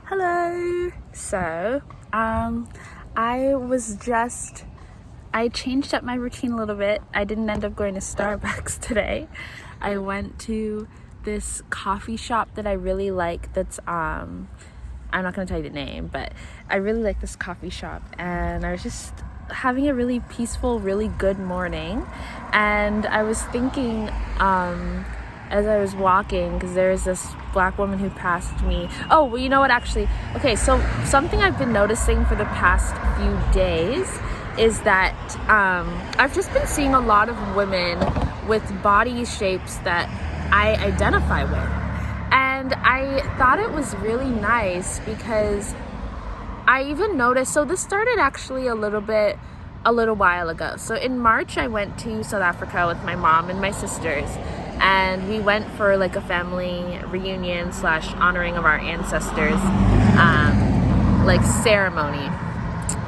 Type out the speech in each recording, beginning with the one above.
Hello. So, I changed up my routine a little bit. I didn't end up going to Starbucks today. I went to this coffee shop that I really like that's, I'm not going to tell you the name, but I really like this coffee shop, and I was just having a really peaceful, really good morning, and I was thinking, as I was walking, because there's this black woman who passed me. Oh, well, you know what, actually, okay, so something I've been noticing for the past few days is that I've just been seeing a lot of women with body shapes that I identify with. And I thought it was really nice because I even noticed, so this started actually a little while ago. So in March, I went to South Africa with my mom and my sisters, and we went for like a family reunion / honoring of our ancestors, like ceremony.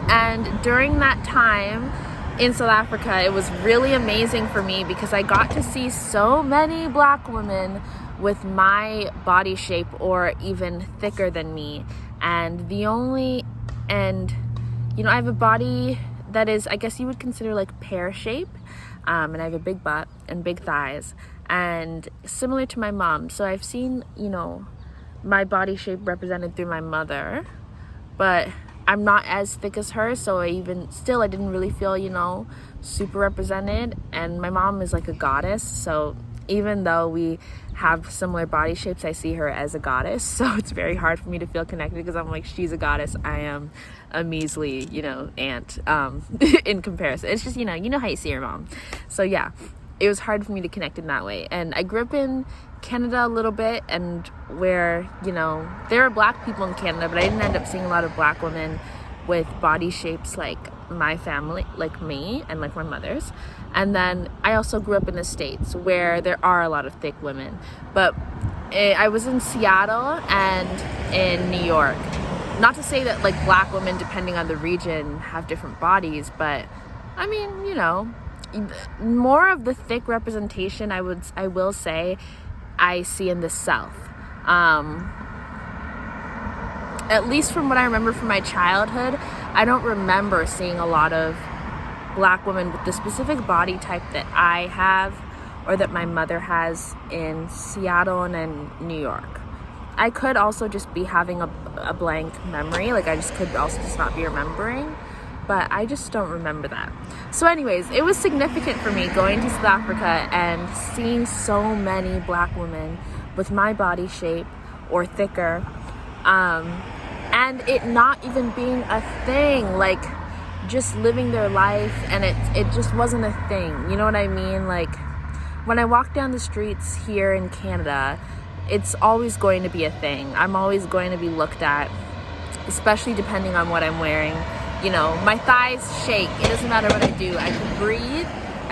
And during that time in South Africa, it was really amazing for me because I got to see so many black women with my body shape or even thicker than me. And I have a body that is, I guess you would consider like pear shape. And I have a big butt and big thighs, and similar to my mom. So I've seen, my body shape represented through my mother, but I'm not as thick as her. So I didn't really feel, super represented. And my mom is like a goddess. So even though we have similar body shapes, I see her as a goddess. So it's very hard for me to feel connected because I'm like, she's a goddess, I am a measly, ant, in comparison. It's just, you know how you see your mom. So yeah, it was hard for me to connect in that way. And I grew up in Canada a little bit, and where, there are black people in Canada, but I didn't end up seeing a lot of black women with body shapes like my family, like me and like my mother's. And then I also grew up in the States where there are a lot of thick women, but I was in Seattle and in New York. Not to say that like black women, depending on the region, have different bodies, but I mean, more of the thick representation I will say I see in the South. At least from what I remember from my childhood, I don't remember seeing a lot of black women with the specific body type that I have or that my mother has in Seattle and in New York. I could also just be having a blank memory, like I just could also just not be remembering, but I just don't remember that. So anyways, it was significant for me going to South Africa and seeing so many black women with my body shape or thicker, and it not even being a thing, like just living their life, and it just wasn't a thing, you know what I mean? Like when I walk down the streets here in Canada, it's always going to be a thing. I'm always going to be looked at, especially depending on what I'm wearing. My thighs shake. It doesn't matter what I do. I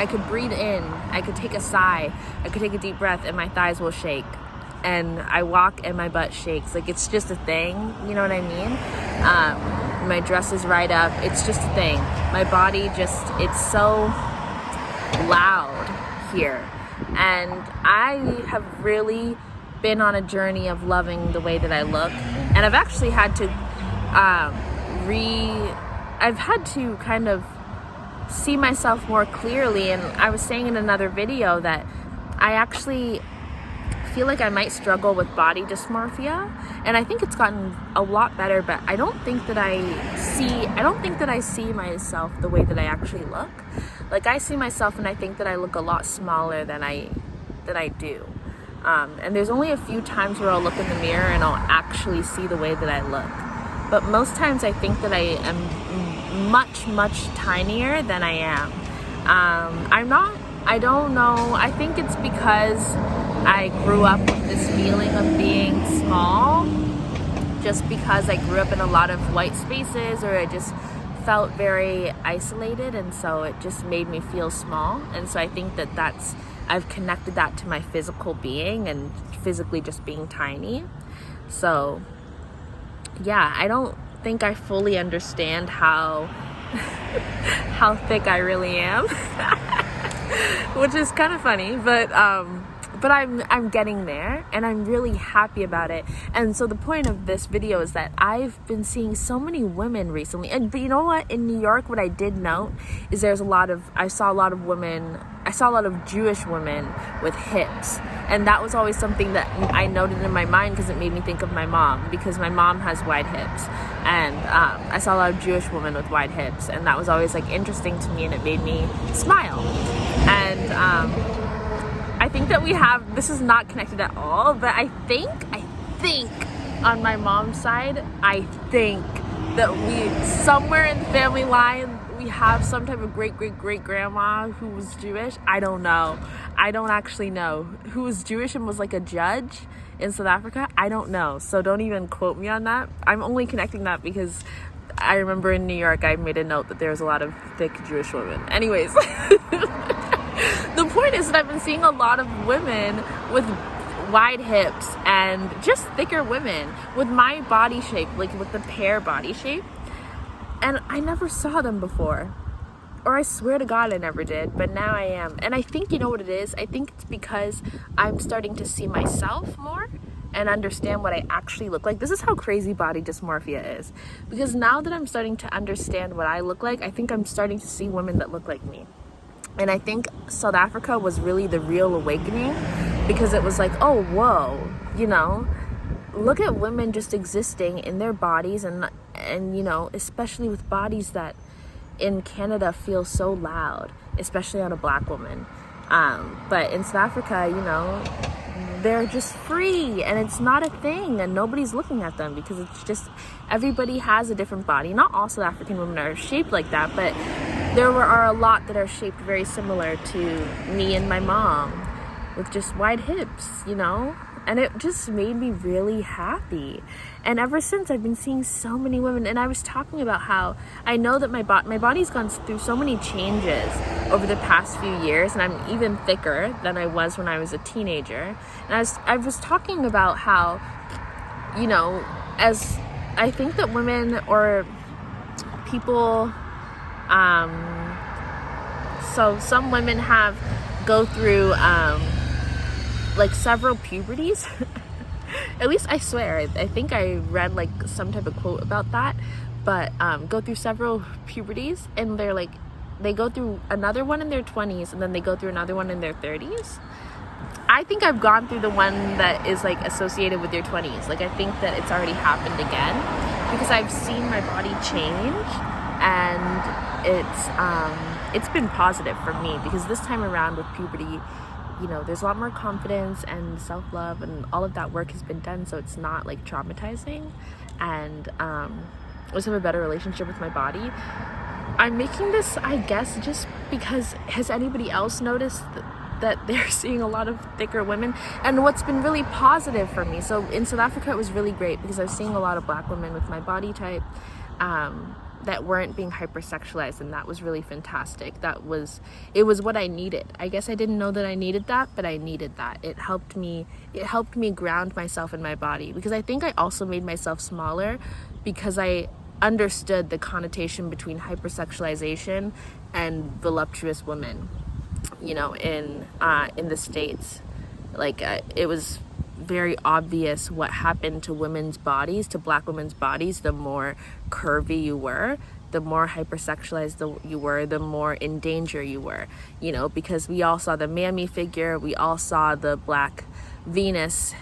could breathe in, I could take a sigh, I could take a deep breath, and my thighs will shake. And I walk and my butt shakes. Like, it's just a thing, you know what I mean? My dress is right up. It's just a thing. My body it's so loud here. And I have really been on a journey of loving the way that I look. And I've actually had to I've had to kind of see myself more clearly. And I was saying in another video that I actually feel like I might struggle with body dysmorphia, and I think it's gotten a lot better, but I don't think that I see myself the way that I actually look. Like, I see myself and I think that I look a lot smaller than I do. And there's only a few times where I'll look in the mirror and I'll actually see the way that I look. But most times I think that I am much, much tinier than I am. I don't know. I think it's because I grew up with this feeling of being small, just because I grew up in a lot of white spaces, or I just felt very isolated, and so it just made me feel small. And so I think that I've connected that to my physical being and physically just being tiny. So yeah, I don't think I fully understand how thick I really am. Which is kind of funny, but but I'm getting there, and I'm really happy about it. And so the point of this video is that I've been seeing so many women recently, but you know what, in New York, what I did note is I saw a lot of Jewish women with hips, and that was always something that I noted in my mind because it made me think of my mom, because my mom has wide hips, and I saw a lot of Jewish women with wide hips, and that was always like interesting to me, and it made me smile. And I think that this is not connected at all, but I think on my mom's side, I think that somewhere in the family line, we have some type of great grandma who was Jewish. I don't know. I don't actually know. Who was Jewish and was like a judge in South Africa? I don't know. So don't even quote me on that. I'm only connecting that because I remember in New York, I made a note that there was a lot of thick Jewish women. Anyways. The point is that I've been seeing a lot of women with wide hips and just thicker women with my body shape, like with the pear body shape. And I never saw them before. Or I swear to God I never did, but now I am. And I think, you know what it is? I think it's because I'm starting to see myself more and understand what I actually look like. This is how crazy body dysmorphia is. Because now that I'm starting to understand what I look like, I think I'm starting to see women that look like me. And I think South Africa was really the real awakening, because it was like, oh, whoa, you know, look at women just existing in their bodies, and you know, especially with bodies that in Canada feel so loud, especially on a black woman. But in South Africa, you know, they're just free, and it's not a thing, and nobody's looking at them, because it's just, everybody has a different body. Not all South African women are shaped like that, but there are a lot that are shaped very similar to me and my mom, with just wide hips, you know? And it just made me really happy. And ever since, I've been seeing so many women, and I was talking about how I know that my body's gone through so many changes over the past few years, and I'm even thicker than I was when I was a teenager. And I was talking about how, you know, as I think that women or people, so some women go through like several puberties. At least I swear, I think I read like some type of quote about that, but go through several puberties, and they go through another one in their 20s, and then they go through another one in their 30s. I think I've gone through the one that is like associated with your 20s. Like, I think that it's already happened again, because I've seen my body change, and it's been positive for me, because this time around with puberty, you know, there's a lot more confidence and self-love, and all of that work has been done, so it's not like traumatizing, and I just have a better relationship with my body. I'm making this, I guess, just because, has anybody else noticed that they're seeing a lot of thicker women? And what's been really positive for me, so in South Africa it was really great, because I was seeing a lot of black women with my body type that weren't being hypersexualized, and that was really fantastic. It was what I needed. I guess I didn't know that I needed that, but I needed that. It helped me ground myself in my body, because I think I also made myself smaller, because I understood the connotation between hypersexualization and voluptuous women, you know, in the States. Like, it was very obvious what happened to women's bodies, to black women's bodies. The more curvy you were, the more hypersexualized you were, the more in danger you were, you know, because we all saw the mammy figure, we all saw the black Venus,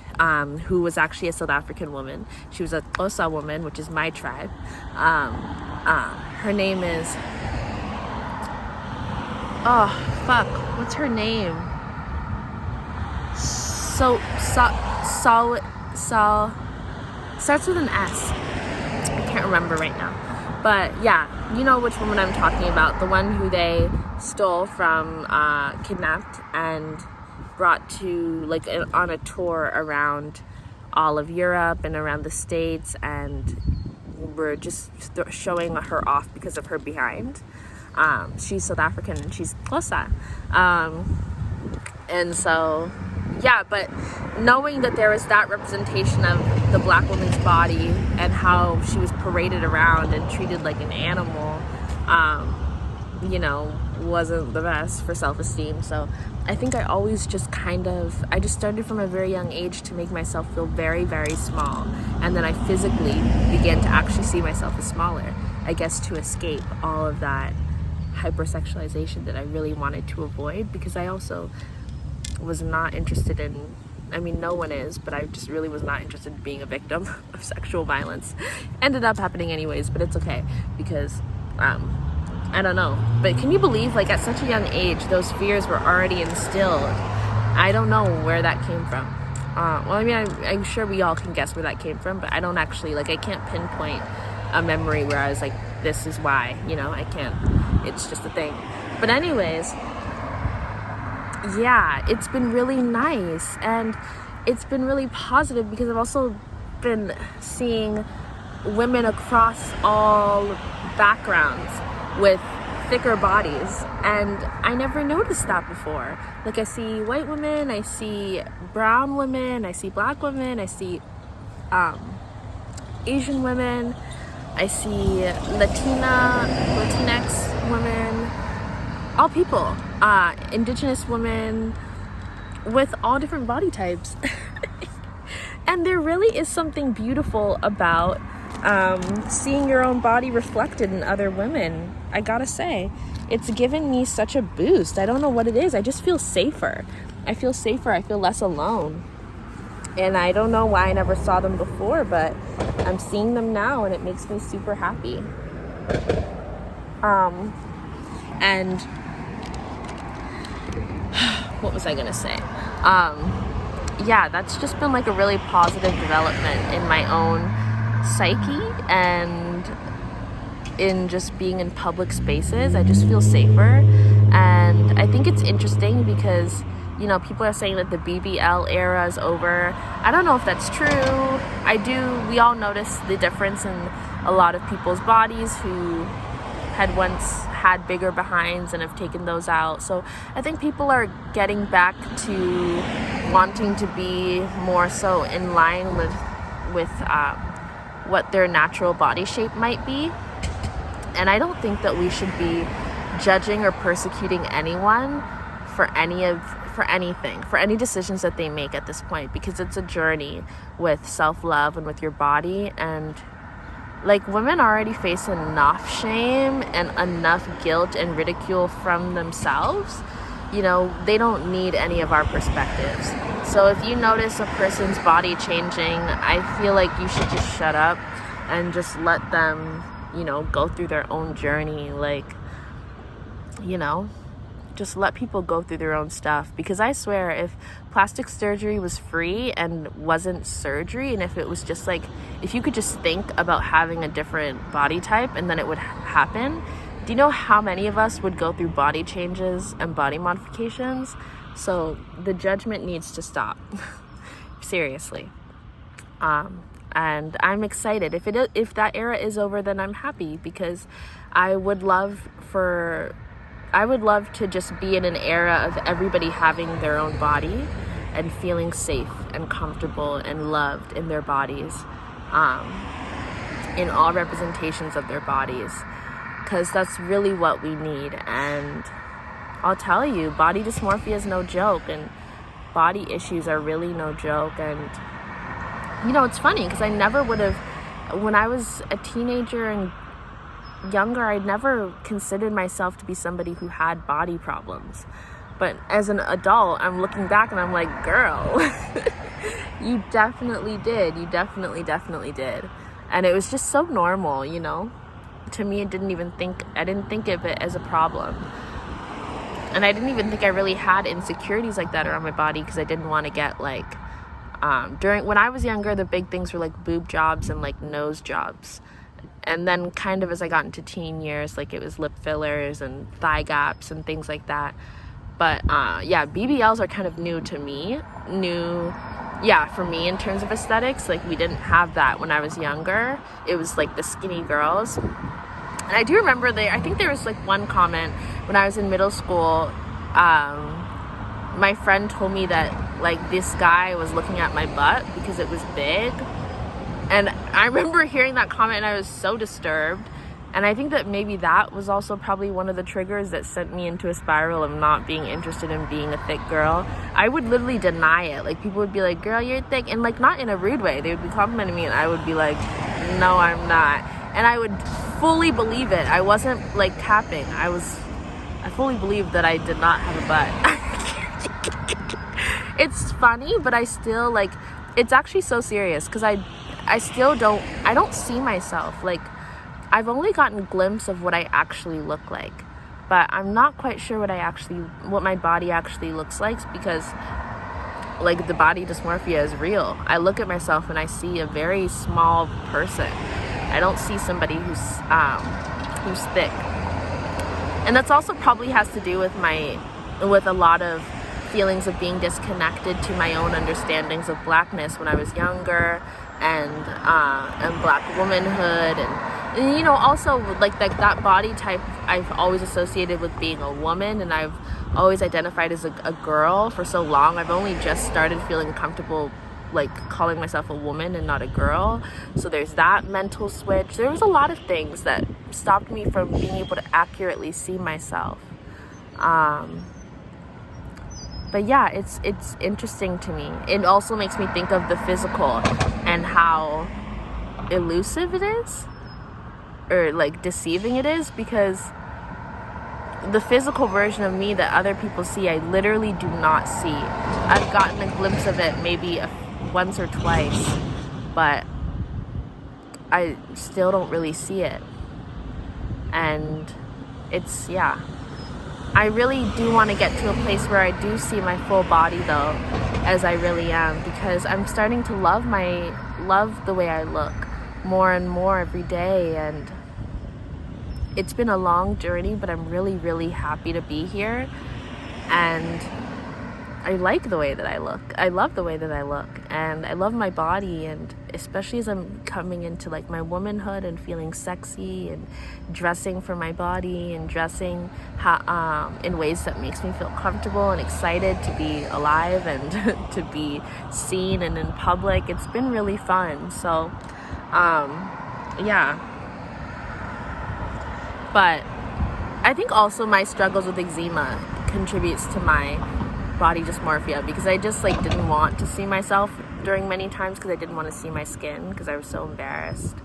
who was actually a South African woman. She was a Xhosa woman, which is my tribe. Her name is, what's her name? Starts with an S. I can't remember right now. But yeah, you know which woman I'm talking about. The one who they stole from, kidnapped and brought to, like, on a tour around all of Europe and around the States, and we're just showing her off because of her behind. She's South African, and she's Xhosa. And so, yeah, but knowing that there was that representation of the black woman's body and how she was paraded around and treated like an animal, you know, wasn't the best for self-esteem. So I think I always just I just started from a very young age to make myself feel very, very small. And then I physically began to actually see myself as smaller, I guess, to escape all of that hypersexualization that I really wanted to avoid, because I also was not interested in, I mean, no one is, but I just really was not interested in being a victim of sexual violence. Ended up happening anyways, but it's okay, because I don't know. But can you believe, like, at such a young age, those fears were already instilled? I don't know where that came from. Well, I mean, I'm sure we all can guess where that came from, but I don't actually, like, I can't pinpoint a memory where I was like, this is why, you know, I can't. It's just a thing. But anyways, yeah, it's been really nice, and it's been really positive, because I've also been seeing women across all backgrounds with thicker bodies, and I never noticed that before. Like, I see white women, I see brown women, I see black women, I see Asian women, I see Latinx women, all people, indigenous women, with all different body types. And there really is something beautiful about seeing your own body reflected in other women. I gotta say, it's given me such a boost. I don't know what it is. I just feel safer. I feel less alone. And I don't know why I never saw them before, but I'm seeing them now, and it makes me super happy. And what was I gonna say? Yeah, that's just been like a really positive development in my own psyche, and in just being in public spaces. I just feel safer. And I think it's interesting because, you know, people are saying that the BBL era is over. I don't know if that's true. We all notice the difference in a lot of people's bodies who had once had bigger behinds and have taken those out. So I think people are getting back to wanting to be more so in line with what their natural body shape might be. And I don't think that we should be judging or persecuting anyone for anything, for any decisions that they make at this point, because it's a journey with self-love and with your body. And like, women already face enough shame and enough guilt and ridicule from themselves. You know, they don't need any of our perspectives. So if you notice a person's body changing, I feel like you should just shut up and just let them, you know, go through their own journey. Like, you know, just let people go through their own stuff. Because I swear, if plastic surgery was free and wasn't surgery, and if it was just like, if you could just think about having a different body type and then it would happen, do you know how many of us would go through body changes and body modifications? So the judgment needs to stop. Seriously. And I'm excited. If that era is over, then I'm happy, because I would love to just be in an era of everybody having their own body and feeling safe and comfortable and loved in their bodies, in all representations of their bodies, because that's really what we need. And I'll tell you, body dysmorphia is no joke, and body issues are really no joke. And you know, it's funny, because I never would have, when I was a teenager and younger, I never considered myself to be somebody who had body problems. But as an adult, I'm looking back and I'm like, girl, you definitely did. You definitely did. And it was just so normal, you know? To me, I didn't think of it as a problem. And I didn't even think I really had insecurities like that around my body, because I didn't want to get like, when I was younger, the big things were like boob jobs and like nose jobs. And then kind of as I got into teen years, like it was lip fillers and thigh gaps and things like that. But yeah, BBLs are kind of new to me. For me in terms of aesthetics. Like, we didn't have that when I was younger. It was like the skinny girls. And I do remember I think there was like one comment when I was in middle school. My friend told me that like this guy was looking at my butt because it was big. And I remember hearing that comment and I was so disturbed. And I think that maybe that was also probably one of the triggers that sent me into a spiral of not being interested in being a thick girl. I would literally deny it. Like, people would be like, girl, you're thick. And, like, not in a rude way. They would be complimenting me, and I would be like, no, I'm not. And I would fully believe it. I wasn't, like, capping. I fully believed that I did not have a butt. It's funny, but I still, like, it's actually so serious, because I still don't see myself. Like, I've only gotten a glimpse of what I actually look like, but I'm not quite sure what my body actually looks like, because, like, the body dysmorphia is real. I look at myself and I see a very small person. I don't see somebody who's thick. And that's also probably has to do with a lot of feelings of being disconnected to my own understandings of blackness when I was younger, and black womanhood, and you know, also like that body type I've always associated with being a woman, and I've always identified as a girl for so long. I've only just started feeling comfortable like calling myself a woman and not a girl. So there's that mental switch. There was a lot of things that stopped me from being able to accurately see myself. But yeah, it's interesting to me. It also makes me think of the physical and how elusive it is, or like deceiving it is, because the physical version of me that other people see, I literally do not see. I've gotten a glimpse of it maybe once or twice, but I still don't really see it. And it's, yeah. I really do want to get to a place where I do see my full body, though, as I really am, because I'm starting to love the way I look more and more every day. And it's been a long journey, but I'm really, really happy to be here. And I like the way that I look. I love the way that I look, and I love my body, and especially as I'm coming into like my womanhood and feeling sexy and dressing for my body and dressing in ways that makes me feel comfortable and excited to be alive and to be seen and in public. It's been really fun. So yeah. But I think also my struggles with eczema contributes to my body dysmorphia, because I just like didn't want to see myself during many times, because I didn't want to see my skin because I was so embarrassed.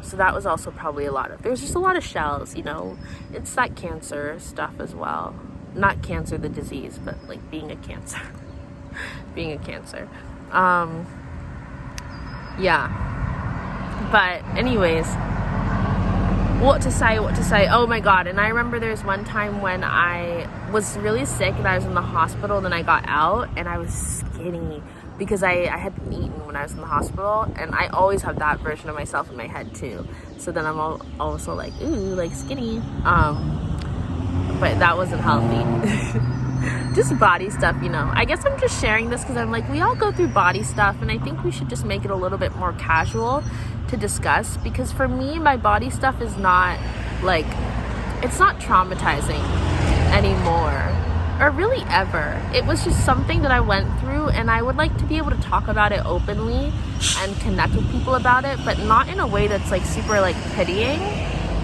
So that was also probably there's just a lot of shells, you know. It's that cancer stuff as well. Not cancer the disease, but like being a cancer. Being a cancer. Yeah. But anyways, what to say. Oh my god. And I remember there's one time when I was really sick and I was in the hospital, and then I got out and I was skinny because I hadn't eaten when I was in the hospital, and I always have that version of myself in my head too. So then I'm also like, ooh, like skinny. But that wasn't healthy. Just body stuff, you know. I guess I'm just sharing this because I'm like, we all go through body stuff, and I think we should just make it a little bit more casual to discuss, because for me, my body stuff is not like, it's not traumatizing anymore, or really ever. It was just something that I went through, and I would like to be able to talk about it openly and connect with people about it, but not in a way that's like super like pitying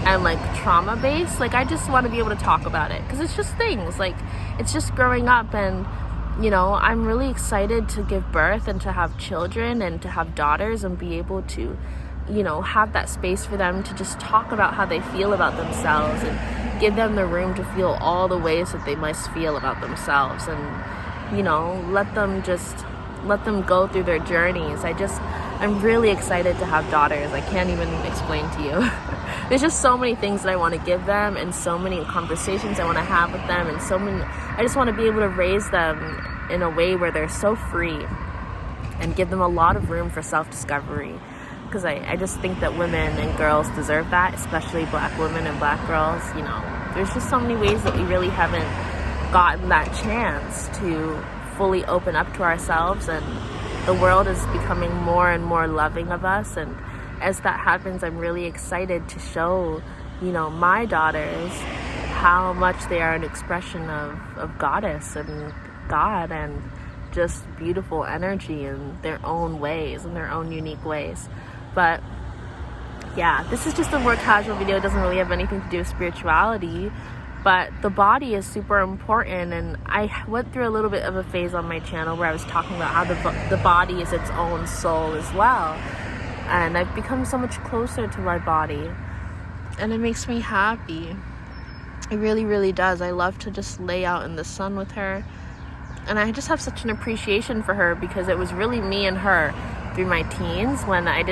and like trauma based. Like, I just want to be able to talk about it because it's just things, like, it's just growing up. And you know, I'm really excited to give birth and to have children and to have daughters and be able to, you know, have that space for them to just talk about how they feel about themselves, and give them the room to feel all the ways that they must feel about themselves, and, you know, let them go through their journeys. I'm really excited to have daughters. I can't even explain to you. There's just so many things that I want to give them, and so many conversations I want to have with them, and I just want to be able to raise them in a way where they're so free, and give them a lot of room for self-discovery. Because I just think that women and girls deserve that, especially black women and black girls. You know, there's just so many ways that we really haven't gotten that chance to fully open up to ourselves, and the world is becoming more and more loving of us. And as that happens, I'm really excited to show, you know, my daughters how much they are an expression of goddess and God, and just beautiful energy in their own ways, in their own unique ways. But yeah, this is just a more casual video. It doesn't really have anything to do with spirituality, but the body is super important. And I went through a little bit of a phase on my channel where I was talking about how the body is its own soul as well, and I've become so much closer to my body, and it makes me happy. It really, really does. I love to just lay out in the sun with her, and I just have such an appreciation for her, because it was really me and her through my teens when I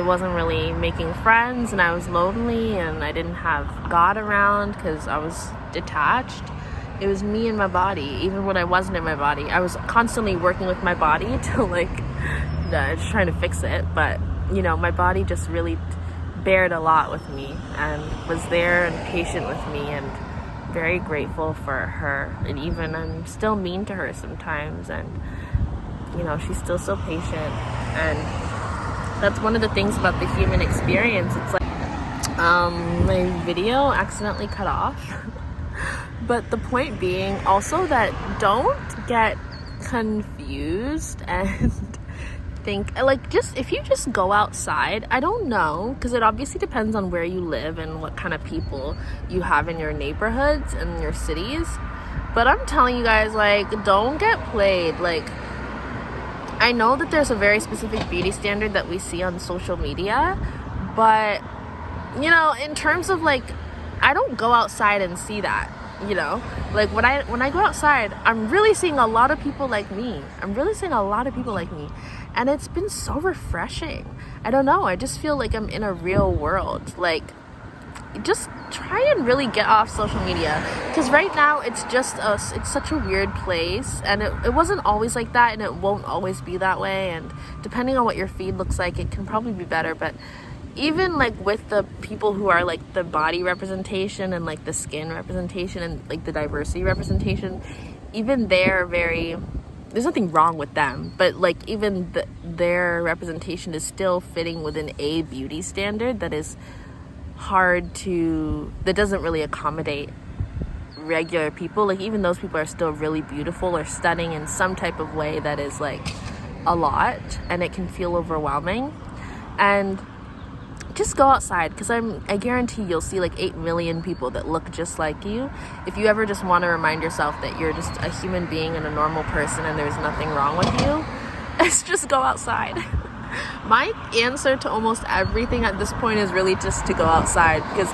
wasn't really making friends and I was lonely and I didn't have God around because I was detached. It was me and my body. Even when I wasn't in my body, I was constantly working with my body to just trying to fix it. But my body just really bared a lot with me and was there and patient with me, and very grateful for her. And even I'm still mean to her sometimes, and she's still so patient. And that's one of the things about the human experience. It's like my video accidentally cut off. But the point being also that don't get confused and think, if you just go outside, I don't know, because it obviously depends on where you live and what kind of people you have in your neighborhoods and your cities. But I'm telling you guys, don't get played. I know that there's a very specific beauty standard that we see on social media, but in terms of I don't go outside and see that. When I go outside, I'm really seeing a lot of people like me. And it's been so refreshing. I don't know, I just feel like I'm in a real world. Just try and really get off social media, because right now it's just us. It's such a weird place, and it wasn't always like that, and it won't always be that way. And depending on what your feed looks like, it can probably be better. But even with the people who are the body representation and the skin representation and the diversity representation, even there's nothing wrong with them, but even their representation is still fitting within a beauty standard that is that doesn't really accommodate regular people. Even those people are still really beautiful or stunning in some type of way that is a lot, and it can feel overwhelming. And just go outside, because I guarantee you'll see 8 million people that look just like you. If you ever just want to remind yourself that you're just a human being and a normal person and there's nothing wrong with you, it's just go outside. My answer to almost everything at this point is really just to go outside, because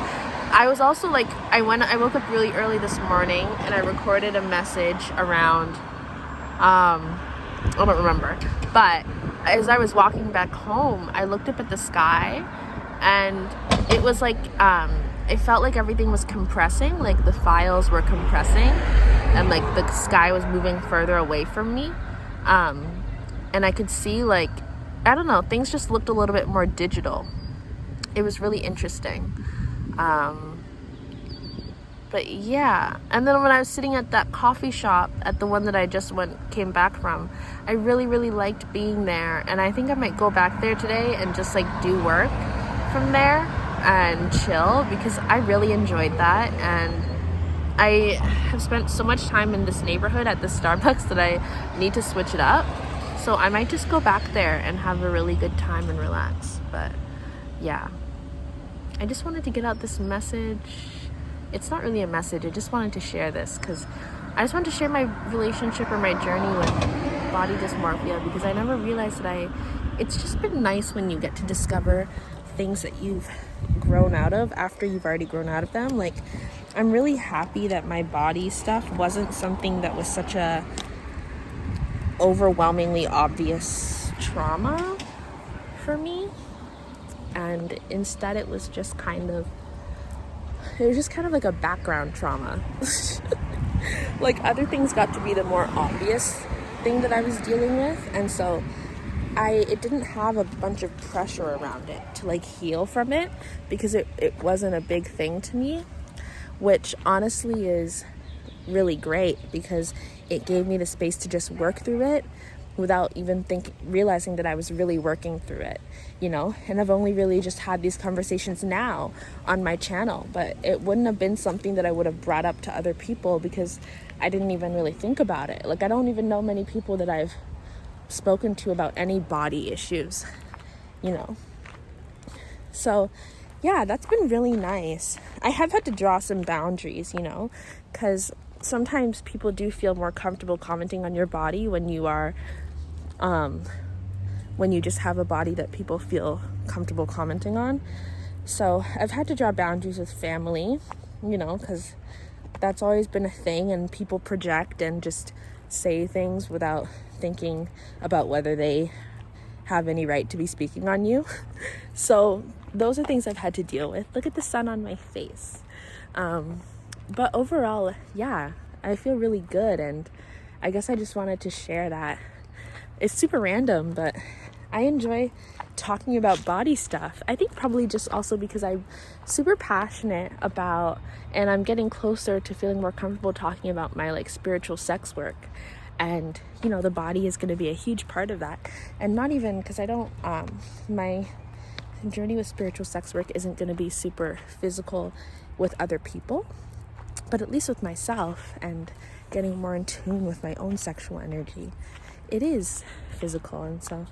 I was also I woke up really early this morning and I recorded a message around I don't remember, but as I was walking back home, I looked up at the sky, and it was it felt like everything was compressing, the files were compressing, and the sky was moving further away from me, and I could see I don't know, things just looked a little bit more digital. It was really interesting. But yeah, and then when I was sitting at that coffee shop, at the one that I just came back from, I really, really liked being there, and I think I might go back there today and just do work from there and chill, because I really enjoyed that. And I have spent so much time in this neighborhood at the Starbucks that I need to switch it up. So I might just go back there and have a really good time and relax. But yeah, I just wanted to get out this message. It's not really a message, I just wanted to share this, because I just wanted to share my relationship or my journey with body dysmorphia, because I never realized that it's just been nice when you get to discover things that you've grown out of after you've already grown out of them. I'm really happy that my body stuff wasn't something that was such a overwhelmingly obvious trauma for me, and instead it was just kind of a background trauma. Other things got to be the more obvious thing that I was dealing with, and so it didn't have a bunch of pressure around it to heal from it, because it wasn't a big thing to me, which honestly is really great, because it gave me the space to just work through it without even realizing that I was really working through it, and I've only really just had these conversations now on my channel, but it wouldn't have been something that I would have brought up to other people, because I didn't even really think about it. I don't even know many people that I've spoken to about any body issues, So yeah, that's been really nice. I have had to draw some boundaries, because sometimes people do feel more comfortable commenting on your body when you are when you just have a body that people feel comfortable commenting on. So I've had to draw boundaries with family, because that's always been a thing, and people project and just say things without thinking about whether they have any right to be speaking on you. So those are things I've had to deal with. Look at the sun on my face. But overall, yeah, I feel really good, and I guess I just wanted to share that. It's super random, but I enjoy talking about body stuff. I think probably just also because I'm super passionate about, and I'm getting closer to feeling more comfortable talking about my spiritual sex work. And, the body is going to be a huge part of that. And not even because I don't, my journey with spiritual sex work isn't going to be super physical with other people, but at least with myself and getting more in tune with my own sexual energy, it is physical. And so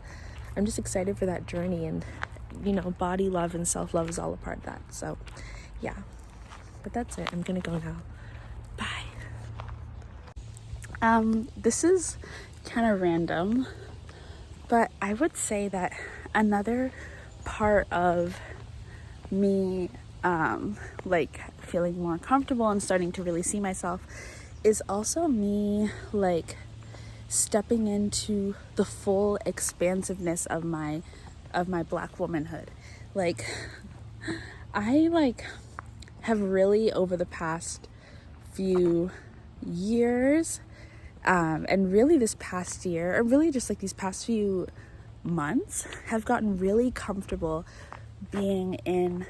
I'm just excited for that journey, and body love and self-love is all a part of that. So yeah, but that's it. I'm gonna go now. Bye. This is kind of random, but I would say that another part of me feeling more comfortable and starting to really see myself is also me stepping into the full expansiveness of my Black womanhood. I have really, over the past few years, and really this past year, or really just these past few months, have gotten really comfortable being in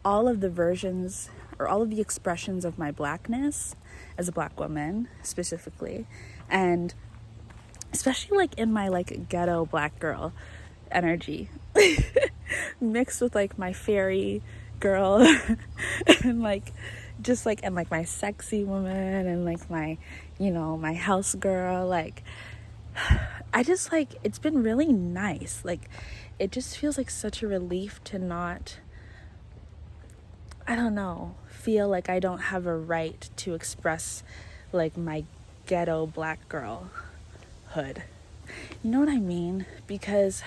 all of the versions or all of the expressions of my Blackness as a Black woman specifically, and especially in my ghetto Black girl energy mixed with my fairy girl and and my sexy woman and my my house girl. I just it's been really nice. It just feels such a relief to not, I don't know, feel I don't have a right to express my ghetto Black girl hood. You know what I mean? Because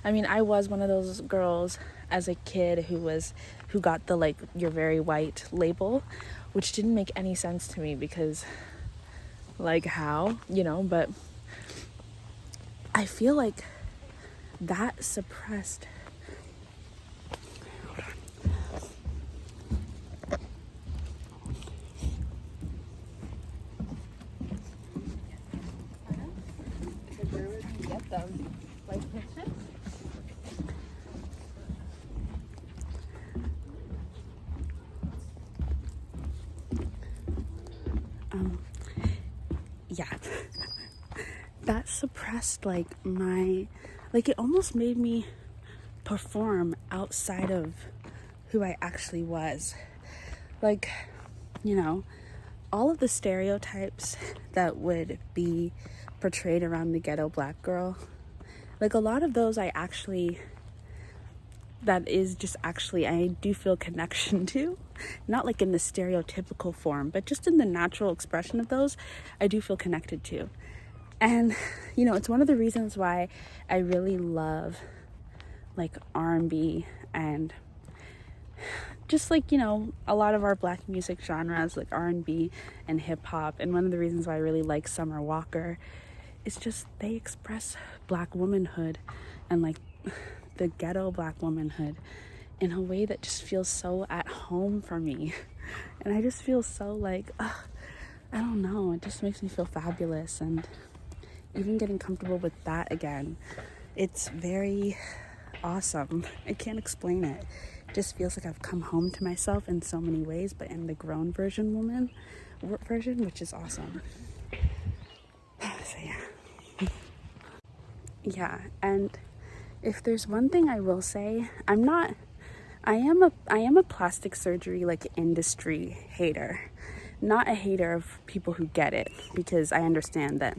I was one of those girls as a kid who got the you're very white label, which didn't make any sense to me because how, but I feel that suppressed. Get them yeah. That suppressed my, it almost made me perform outside of who I actually was. All of the stereotypes that would be portrayed around the ghetto Black girl, a lot of those I do feel connection to, not in the stereotypical form, but just in the natural expression of those, I do feel connected to. And, it's one of the reasons why I really love R&B and just a lot of our Black music genres, R&B and hip hop. And one of the reasons why I really like Summer Walker is just they express Black womanhood and the ghetto Black womanhood in a way that just feels so at home for me. And I just feel so I don't know, it just makes me feel fabulous. And even getting comfortable with that again, it's very awesome. I can't explain it. It just feels like I've come home to myself in so many ways, but in the grown version, which is awesome. So yeah. Yeah, and if there's one thing I will say, I am a plastic surgery industry hater. Not a hater of people who get it, because I understand that,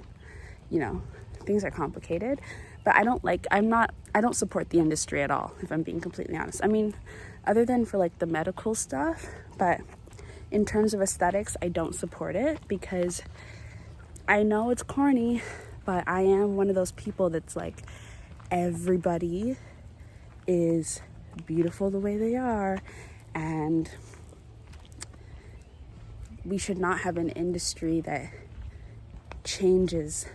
things are complicated, But I don't support the industry at all, if I'm being completely honest. I mean, other than for like the medical stuff, but in terms of aesthetics, I don't support it because I know it's corny, but I am one of those people that's like, everybody is beautiful the way they are, and we should not have an industry that changes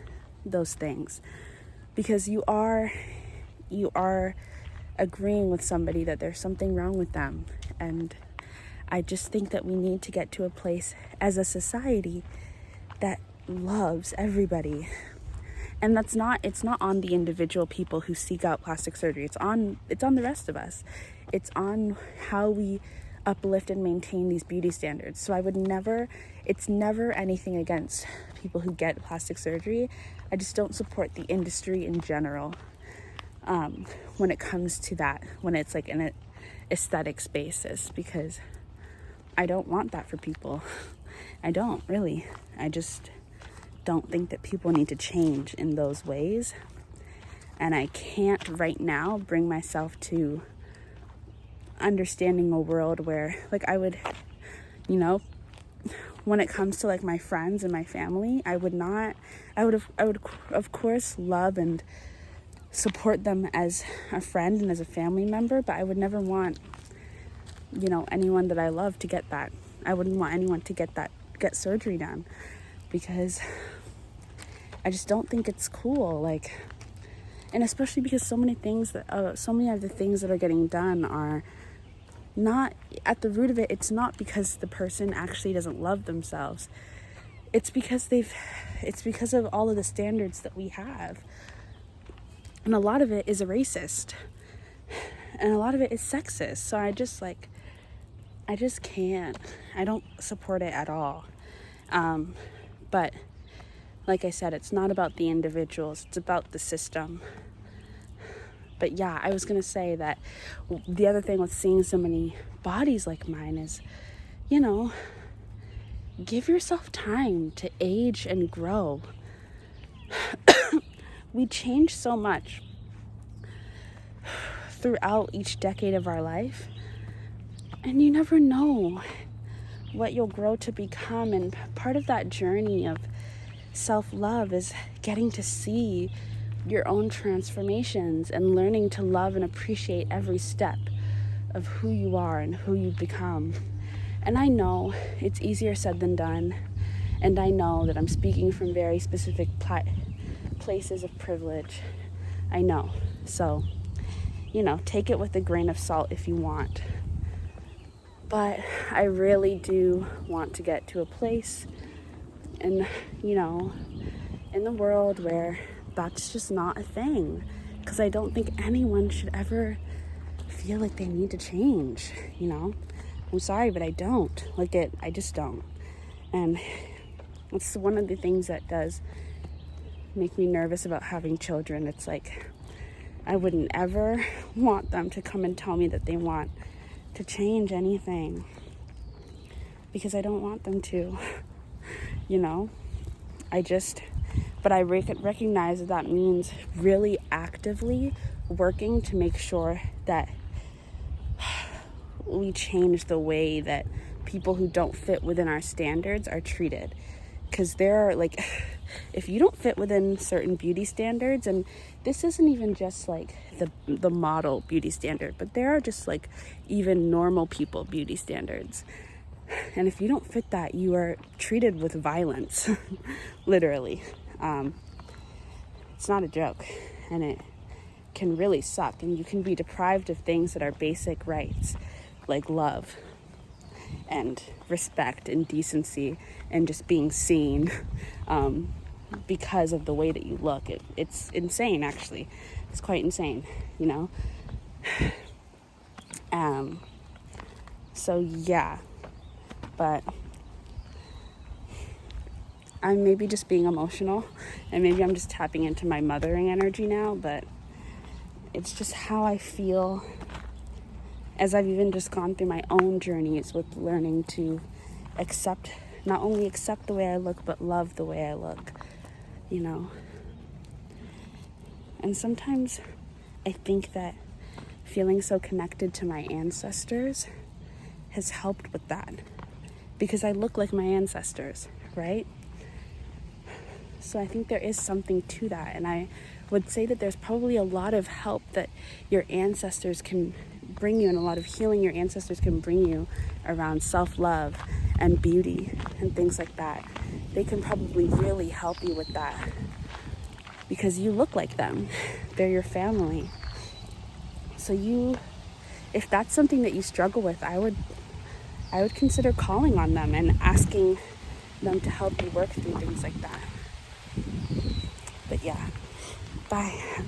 those things, because you are agreeing with somebody that there's something wrong with them. And I just think that we need to get to a place as a society that loves everybody. And it's not on the individual people who seek out plastic surgery. It's on the rest of us. It's on how we uplift and maintain these beauty standards. So it's never anything against people who get plastic surgery. I just don't support the industry in general when it comes to that, when it's like an aesthetics basis, because I don't want that for people. I don't really. I just don't think that people need to change in those ways. And I can't right now bring myself to understanding a world where, like, I would, when it comes to like my friends and my family, I would of course love and support them as a friend and as a family member, but I would never want, anyone that I love to get that. I wouldn't want anyone to get surgery done, because I just don't think it's cool. Like, and especially because so many of the things that are getting done are not, at the root of it, it's not because the person actually doesn't love themselves. It's because of all of the standards that we have. And a lot of it is racist. And a lot of it is sexist. So I just can't. I don't support it at all. But like I said, it's not about the individuals. It's about the system. But yeah, I was going to say that the other thing with seeing so many bodies like mine is, give yourself time to age and grow. We change so much throughout each decade of our life, and you never know what you'll grow to become. And part of that journey of self-love is getting to see your own transformations and learning to love and appreciate every step of who you are and who you become. And I know it's easier said than done, and I know that I'm speaking from very specific places of privilege. I know. So, take it with a grain of salt if you want. But I really do want to get to a place in the world where that's just not a thing. Because I don't think anyone should ever feel like they need to change, I'm sorry, but I don't. I just don't. And it's one of the things that does make me nervous about having children. It's like, I wouldn't ever want them to come and tell me that they want to change anything, because I don't want them to, but I recognize that means really actively working to make sure that we change the way that people who don't fit within our standards are treated. Because there are, if you don't fit within certain beauty standards, and this isn't even just the model beauty standard, but there are just even normal people beauty standards. And if you don't fit that, you are treated with violence, literally. It's not a joke, and it can really suck, and you can be deprived of things that are basic rights, like love and respect and decency and just being seen, because of the way that you look. It's insane, actually. It's quite insane, so yeah, but I'm maybe just being emotional, and maybe I'm just tapping into my mothering energy now, but it's just how I feel as I've even just gone through my own journeys with learning to not only accept the way I look, but love the way I look, And sometimes I think that feeling so connected to my ancestors has helped with that, because I look like my ancestors, right? So I think there is something to that, and I would say that there's probably a lot of help that your ancestors can bring you, and a lot of healing your ancestors can bring you around self-love and beauty and things like that. They can probably really help you with that, because you look like them. They're your family. So if that's something that you struggle with, I would consider calling on them and asking them to help you work through things like that. But yeah, bye.